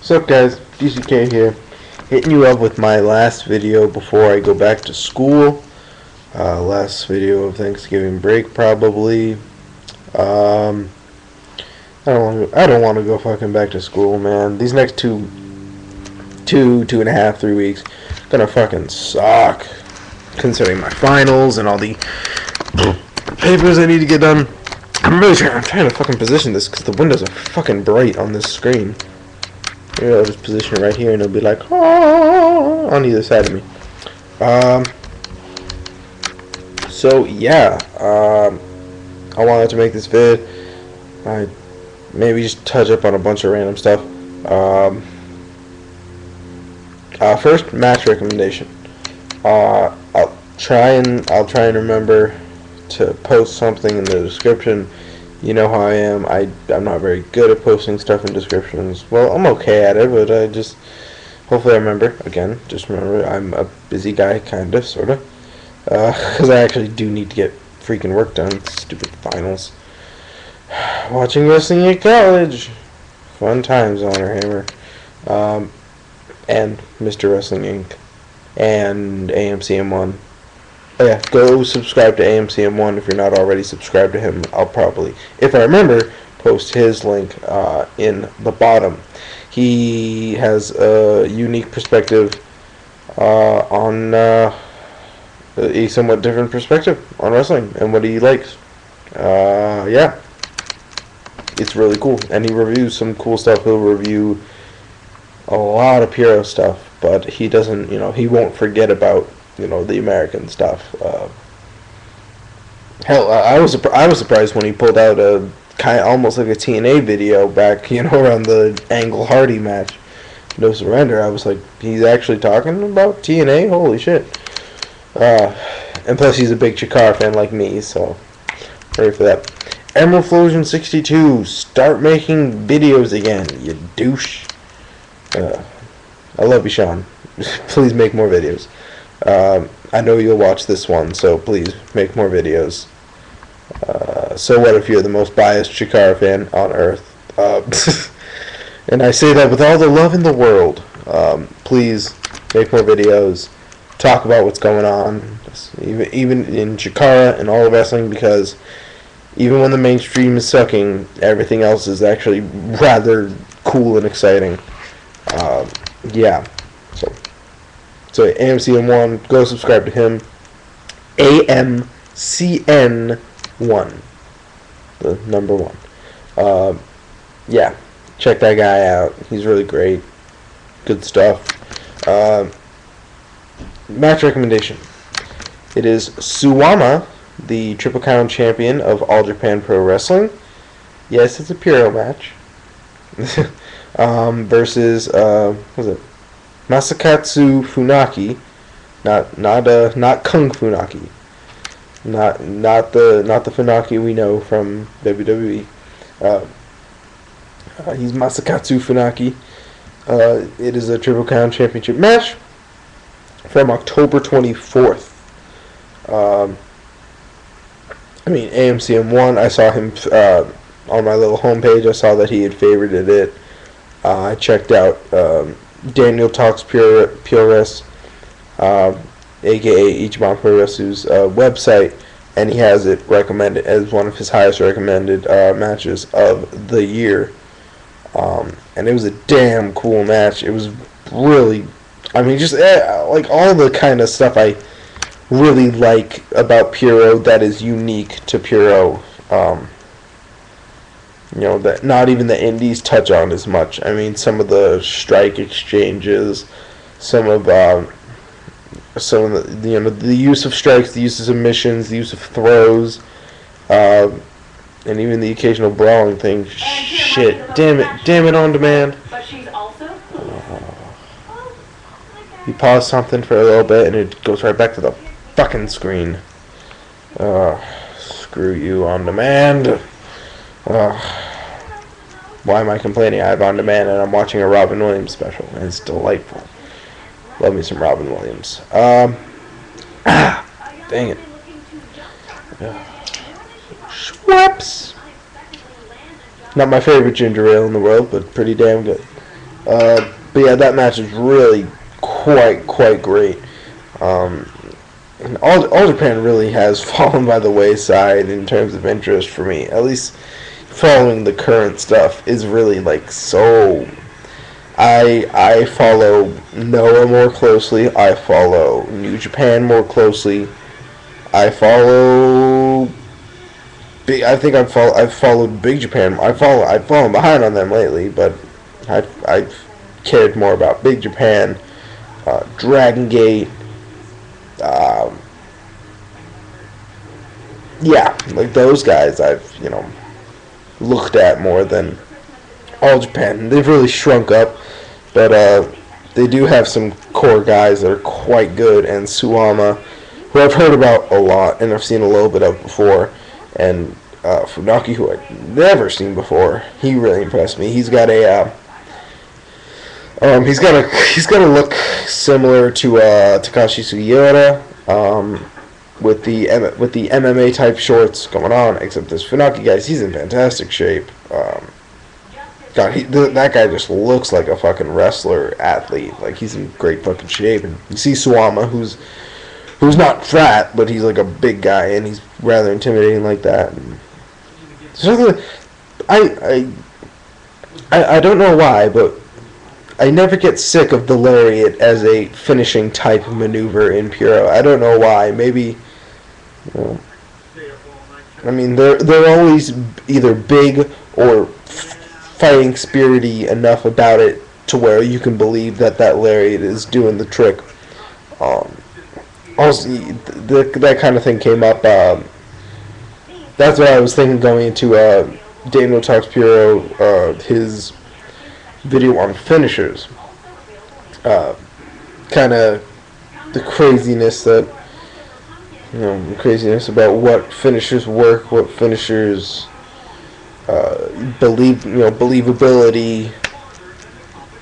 What's up, guys? DCK here, hitting you up with my last video before I go back to school. Last video of Thanksgiving break, probably. I don't want to go fucking back to school, man. These next two and a half, 3 weeks gonna fucking suck, considering my finals and all the papers I need to get done. I'm trying to fucking position this because the windows are fucking bright on this screen. Maybe I'll just position it right here and it'll be like, oh, on either side of me. So yeah, I wanted to make this vid. I maybe just touch up on a bunch of random stuff. First, match recommendation. I'll try and remember to post something in the description. You know how I am. I'm not very good at posting stuff in descriptions. Well, I'm okay at it, but hopefully I remember. Again, just remember I'm a busy guy, kinda, sorta. Because I actually do need to get freaking work done. Stupid finals. Watching wrestling at college. Fun times, Honor Hammer. And Mr. Wrestling Inc. And AMCM1. Oh yeah, go subscribe to AMCM1 if you're not already subscribed to him. I'll probably, if I remember, post his link in the bottom. He has a unique perspective on a somewhat different perspective on wrestling and what he likes. Yeah, it's really cool, and he reviews some cool stuff. He'll review a lot of Puro stuff, but he doesn't, he won't forget about, the American stuff. Hell, I was surprised when he pulled out a kind of almost like a TNA video back, around the Angle Hardy match, No Surrender. I was like, he's actually talking about TNA? Holy shit. And plus he's a big Chikara fan like me, so ready for that. Emerald Flosion 62, start making videos again, you douche. I love you, Sean. Please make more videos. I know you'll watch this one, so please make more videos. So what if you're the most biased Chikara fan on earth? And I say that with all the love in the world. Please make more videos. Talk about what's going on, even in Chikara and all of wrestling, because even when the mainstream is sucking, everything else is actually rather cool and exciting. Yeah. So AMCN1, go subscribe to him. AMCN1, the number 1. Yeah, check that guy out. He's really great. Good stuff. Match recommendation. It is Suwama, the Triple Crown champion of All Japan Pro Wrestling. Yes, it's a Puro match. Versus what was it? Masakatsu Funaki, not Kung Funaki, not the Funaki we know from WWE. He's Masakatsu Funaki. It is a Triple Crown Championship match from October 24th. AMCM1. I saw him on my little homepage. I saw that he had favorited it. I checked out Daniel Talks Pure's, aka Ichiban Pro Wrestler's website, and he has it recommended as one of his highest recommended matches of the year. And it was a damn cool match. It was really, just like all the kind of stuff I really like about Puro that is unique to Puro. That not even the indies touch on as much. Some of the strike exchanges, some of the the use of strikes, the use of submissions, the use of throws, and even the occasional brawling thing. Shit, damn it, on demand. But she's also You pause something for a little bit and it goes right back to the fucking screen. Screw you, on demand. Why am I complaining? I have on demand and I'm watching a Robin Williams special, and it's delightful. Love me some Robin Williams. Dang it. Schweppes. Not my favorite ginger ale in the world, but pretty damn good. But yeah, that match is really quite great. And all Japan really has fallen by the wayside in terms of interest for me. At least following the current stuff is really like so. I follow Noah more closely. I follow New Japan more closely. I follow. I think I've followed Big Japan. I've fallen behind on them lately, but I've cared more about Big Japan, Dragon Gate. Yeah, like those guys I've looked at more than All Japan. They've really shrunk up, but they do have some core guys that are quite good, and Suwama, who I've heard about a lot and I've seen a little bit of before, and Funaki, who I've never seen before. He really impressed me. He's got a he's got a look similar to Takashi Sugiura, with the MMA type shorts going on. Except this Funaki guy, he's in fantastic shape. God, that guy just looks like a fucking wrestler athlete. Like, he's in great fucking shape. And you see Suwama, who's not fat, but he's like a big guy, and he's rather intimidating like that. And so I don't know why, but I never get sick of the lariat as a finishing type of maneuver in Puro. I don't know why. Maybe, I mean, they're always either big or fighting spirity enough about it to where you can believe that lariat is doing the trick. Also, that kind of thing came up. That's what I was thinking going into Daniel Talks Puro, his video on finishers. Kind of the craziness that, craziness about what finishers work, what finishers believability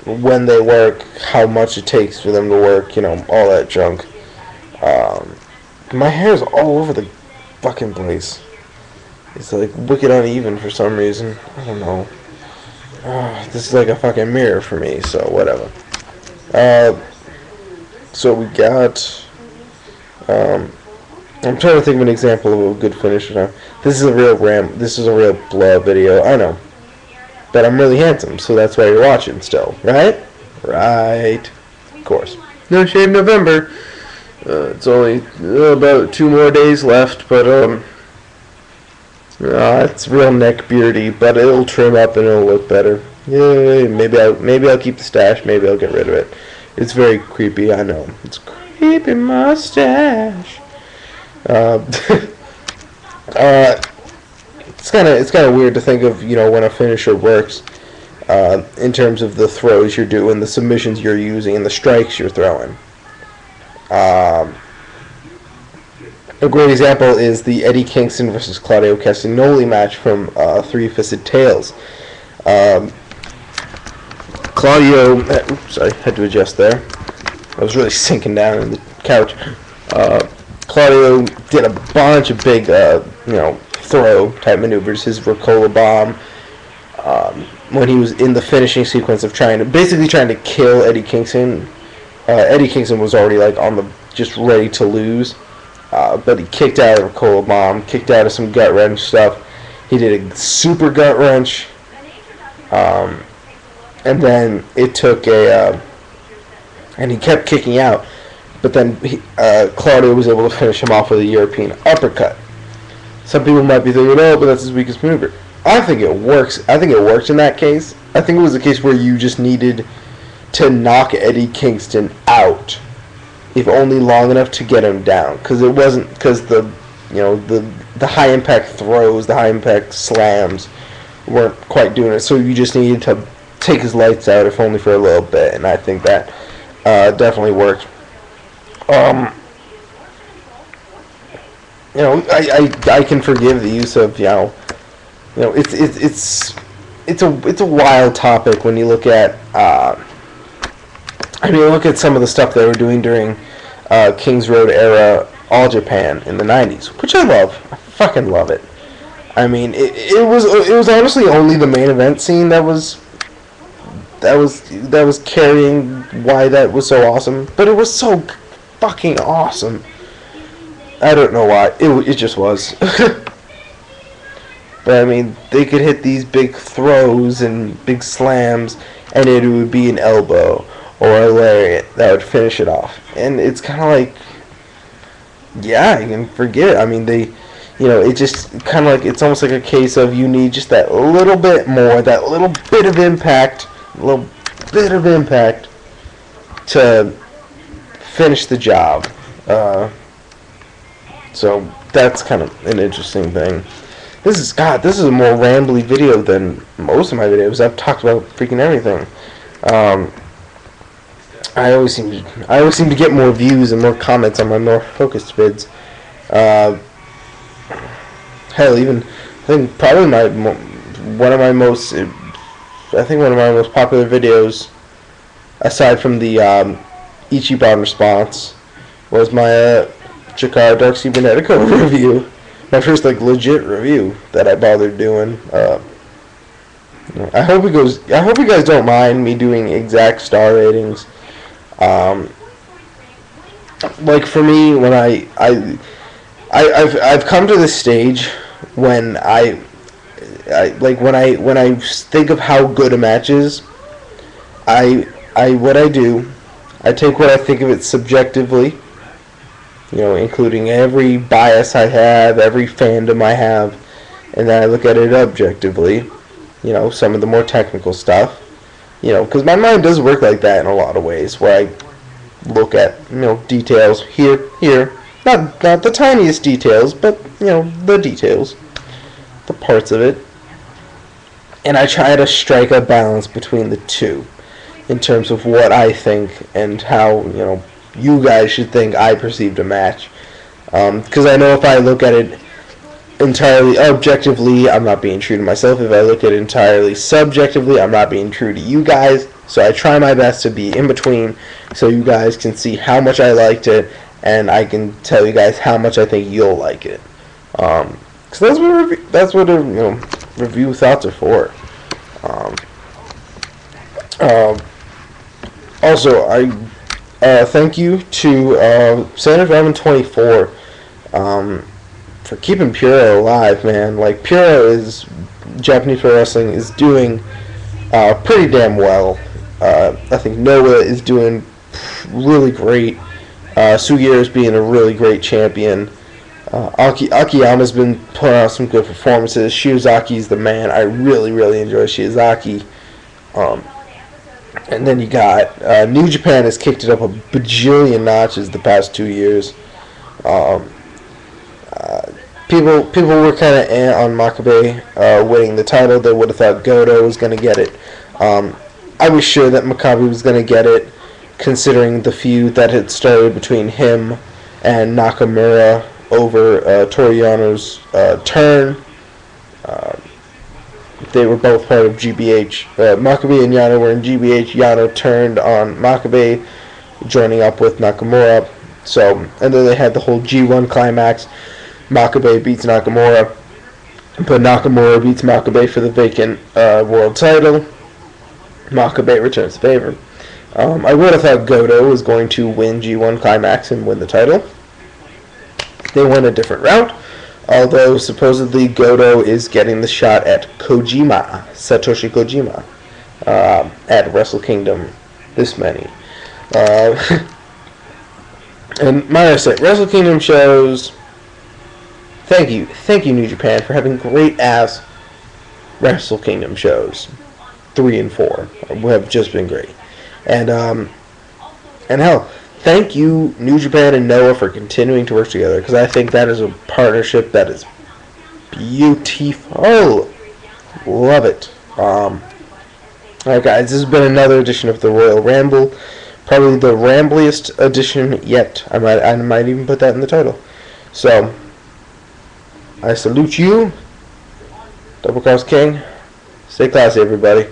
when they work, how much it takes for them to work, all that junk. My hair's all over the fucking place. It's like wicked uneven for some reason. I don't know. This is like a fucking mirror for me, so whatever. So we got. I'm trying to think of an example of a good finisher now. This is a real blow up video, I know. But I'm really handsome, so that's why you're watching still, right? Right. Of course. No Shave November. It's only about 2 more days left, but it's real neck beardy, but it'll trim up and it'll look better. Yay! Maybe I'll keep the stash. Maybe I'll get rid of it. It's very creepy. I know. It's creepy mustache. It's kind of weird to think of when a finisher works, in terms of the throws you're doing, the submissions you're using, and the strikes you're throwing. A great example is the Eddie Kingston versus Claudio Castagnoli match from Three Fisted Tales. Claudio, sorry, had to adjust there. I was really sinking down in the couch. Claudio did a bunch of big, throw type maneuvers. His Ricola bomb, when he was in the finishing sequence of trying to kill Eddie Kingston. Eddie Kingston was already just ready to lose, but he kicked out of Ricola bomb, kicked out of some gut wrench stuff. He did a super gut wrench, and then it took and he kept kicking out. But then Claudio was able to finish him off with a European uppercut. Some people might be thinking, oh, but that's his weakest maneuver. I think it works. I think it worked in that case. I think it was a case where you just needed to knock Eddie Kingston out, if only long enough to get him down. Because the high impact throws, the high impact slams weren't quite doing it. So you just needed to take his lights out, if only for a little bit. And I think that definitely worked. I can forgive the use of it's a wild topic when you look at look at some of the stuff they were doing during King's Road era All Japan in the 90s, which I love. I fucking love it. I mean, it was honestly only the main event scene that was that was carrying why that was so awesome. But it was so fucking awesome. I don't know why. It just was. But I mean, they could hit these big throws and big slams, and it would be an elbow or a lariat that would finish it off. And it's kind of like, yeah, you can forget it. I mean, it just kind of like, it's almost like a case of you need just that little bit more, that little bit of impact, to finish the job. So that's kind of an interesting thing. This is a more rambly video than most of my videos. I've talked about freaking everything. I always seem to get more views and more comments on my more focused vids. Hell, even I think probably one of my most popular videos, aside from the Ichiban response, was my Chikara Dark Cybernetico review. My first legit review that I bothered doing. I hope you guys don't mind me doing exact star ratings. Like for me, when I've come to this stage when when I think of how good a match is, I take what I think of it subjectively, including every bias I have, every fandom I have, and then I look at it objectively, some of the more technical stuff, because my mind does work like that in a lot of ways, where I look at, details here, not the tiniest details, but, the details, the parts of it, and I try to strike a balance between the two, in terms of what I think and how, you guys should think I perceived a match. Because I know if I look at it entirely objectively, I'm not being true to myself. If I look at it entirely subjectively, I'm not being true to you guys. So I try my best to be in between, so you guys can see how much I liked it, and I can tell you guys how much I think you'll like it. Because that's what review thoughts are for. Also, I thank you to Santa Ramen 24 for keeping Puro alive, man. Like, Puro is Japanese pro wrestling is doing pretty damn well. I think Noah is doing really great. Sugiura is being a really great champion. Akiyama's been putting out some good performances. Shiozaki's the man. I really enjoy Shiozaki. And then you got New Japan has kicked it up a bajillion notches the past 2 years. People were kind of on Makabe winning the title. They would have thought Goto was going to get it. I was sure that Makabe was going to get it, considering the feud that had started between him and Nakamura over Toru Yano's turn. They were both part of GBH. Makabe and Yano were in GBH. Yano turned on Makabe, joining up with Nakamura. So, and then they had the whole G1 climax. Makabe beats Nakamura, but Nakamura beats Makabe for the vacant world title. Makabe returns the favor. I would have thought Goto was going to win G1 climax and win the title. They went a different route. Although, supposedly, Goto is getting the shot at Kojima, Satoshi Kojima, at Wrestle Kingdom this many. And might I say, Wrestle Kingdom shows, thank you New Japan, for having great-ass Wrestle Kingdom shows. 3 and 4 have just been great. And hell, thank you, New Japan and Noah, for continuing to work together, because I think that is a partnership that is beautiful. Love it. Alright, guys, this has been another edition of the Royal Ramble. Probably the rambliest edition yet. I might even put that in the title. So, I salute you, DoubleCrossKing. Stay classy, everybody.